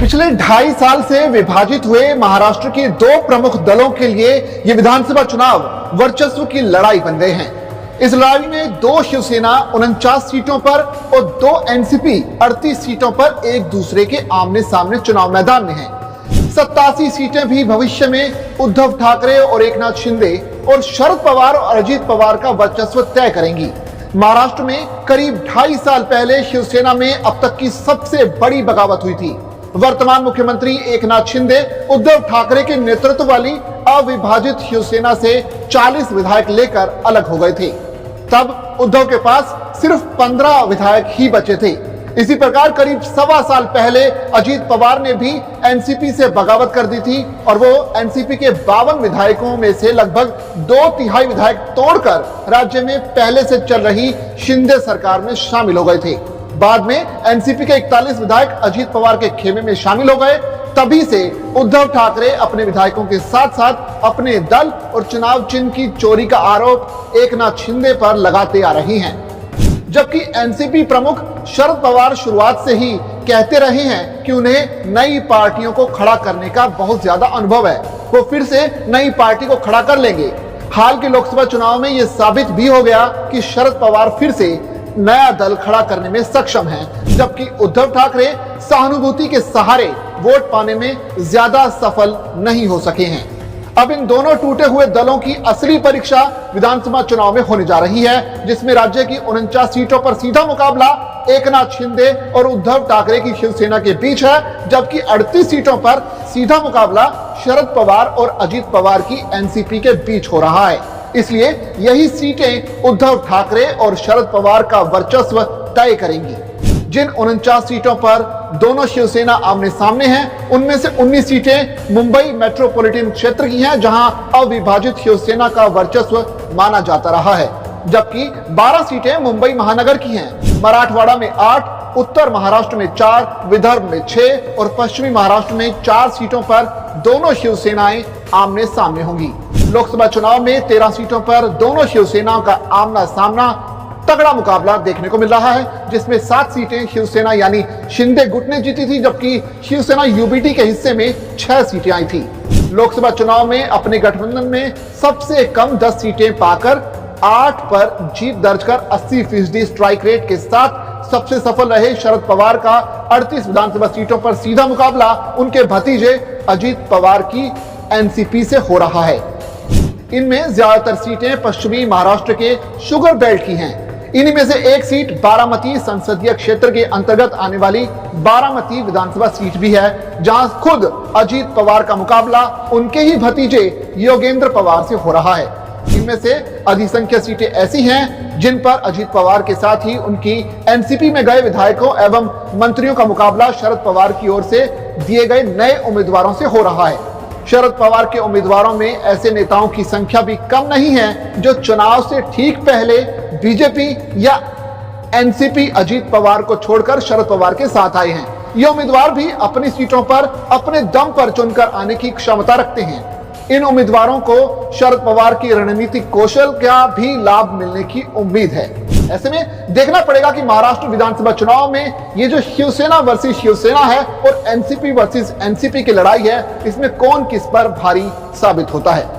पिछले 2.5 साल से विभाजित हुए महाराष्ट्र के दो प्रमुख दलों के लिए ये विधानसभा चुनाव वर्चस्व की लड़ाई बन गए हैं। इस लड़ाई में 2 शिवसेना 49 सीटों पर और 2 एनसीपी 38 सीटों पर एक दूसरे के आमने सामने चुनाव मैदान में हैं। 87 सीटें भी भविष्य में उद्धव ठाकरे और एकनाथ शिंदे और शरद पवार और अजित पवार का वर्चस्व तय करेंगी। महाराष्ट्र में करीब 2.5 साल पहले शिवसेना में अब तक की सबसे बड़ी बगावत हुई थी। वर्तमान मुख्यमंत्री एकनाथ शिंदे उद्धव ठाकरे के नेतृत्व वाली अविभाजित शिवसेना से 40 विधायक लेकर अलग हो गए थे। तब उद्धव के पास सिर्फ 15 विधायक ही बचे थे। इसी प्रकार करीब 1.25 साल पहले अजित पवार ने भी एनसीपी से बगावत कर दी थी और वो एनसीपी के 52 विधायकों में से लगभग 2/3 विधायक तोड़कर राज्य में पहले से चल रही शिंदे सरकार में शामिल हो गए थे। बाद में एनसीपी के 41 विधायक अजित पवार के खेमे में शामिल हो गए। तभी से उद्धव ठाकरे अपने विधायकों के साथ साथ अपने दल और चुनाव चिन्ह की चोरी का आरोप एकनाथ शिंदे पर लगाते आ रही हैं। जबकि एनसीपी प्रमुख शरद पवार शुरुआत से ही कहते रहे हैं कि उन्हें नई पार्टियों को खड़ा करने का बहुत ज्यादा अनुभव है, वो फिर से नई पार्टी को खड़ा कर लेंगे। हाल के लोकसभा चुनाव में यह साबित भी हो गया कि शरद पवार फिर से नया दल खड़ा करने में सक्षम हैं, जबकि उद्धव ठाकरे सहानुभूति के सहारे वोट पाने में ज्यादा सफल नहीं हो सके हैं। अब इन दोनों टूटे हुए दलों की असली परीक्षा विधानसभा चुनाव में होने जा रही है, जिसमें राज्य की 49 सीटों पर सीधा मुकाबला एकनाथ शिंदे और उद्धव ठाकरे की शिवसेना के बीच है, जबकि 38 सीटों पर सीधा मुकाबला शरद पवार और अजित पवार की एनसीपी के बीच हो रहा है। इसलिए यही सीटें उद्धव ठाकरे और शरद पवार का वर्चस्व तय करेंगी। जिन 49 सीटों पर दोनों शिवसेना आमने सामने हैं, उनमें से 19 सीटें मुंबई मेट्रोपॉलिटन क्षेत्र की हैं, जहां अविभाजित शिवसेना का वर्चस्व माना जाता रहा है, जबकि 12 सीटें मुंबई महानगर की हैं। मराठवाड़ा में 8, उत्तर महाराष्ट्र में 4, विदर्भ में 6 और पश्चिमी महाराष्ट्र में 4 सीटों पर दोनों शिवसेनाएं आमने सामने होंगी। लोकसभा चुनाव में 13 सीटों पर दोनों शिवसेनाओं का आमना सामना तगड़ा मुकाबला देखने को मिल रहा है, जिसमें 7 सीटें शिवसेना यानी शिंदे गुट ने जीती थी, जबकि शिवसेना यूबीटी के हिस्से में 6 सीटें आई थी। लोकसभा चुनाव में अपने गठबंधन में सबसे कम 10 सीटें पाकर 8 पर जीत दर्ज कर 80% स्ट्राइक रेट के साथ सबसे सफल रहे शरद पवार का 38 विधानसभा सीटों पर सीधा मुकाबला उनके भतीजे अजित पवार की एनसीपी से हो रहा है। इनमें ज्यादातर सीटें पश्चिमी महाराष्ट्र के शुगर बेल्ट की हैं। इन्हीं में से एक सीट बारामती संसदीय क्षेत्र के अंतर्गत आने वाली बारामती विधानसभा सीट भी है, जहां खुद अजित पवार का मुकाबला उनके ही भतीजे योगेंद्र पवार से हो रहा है। इनमें से अधिसंख्यक सीटें ऐसी हैं जिन पर अजित पवार के साथ ही उनकी एनसीपी में गए विधायकों एवं मंत्रियों का मुकाबला शरद पवार की ओर से दिए गए नए उम्मीदवारों से हो रहा है। शरद पवार के उम्मीदवारों में ऐसे नेताओं की संख्या भी कम नहीं है जो चुनाव से ठीक पहले बीजेपी या एनसीपी अजित पवार को छोड़कर शरद पवार के साथ आए हैं। ये उम्मीदवार भी अपनी सीटों पर अपने दम पर चुनकर आने की क्षमता रखते हैं। इन उम्मीदवारों को शरद पवार की रणनीतिक कौशल का भी लाभ मिलने की उम्मीद है। ऐसे में देखना पड़ेगा कि महाराष्ट्र विधानसभा चुनाव में ये जो शिवसेना वर्सेस शिवसेना है और एनसीपी वर्सेस एनसीपी की लड़ाई है, इसमें कौन किस पर भारी साबित होता है।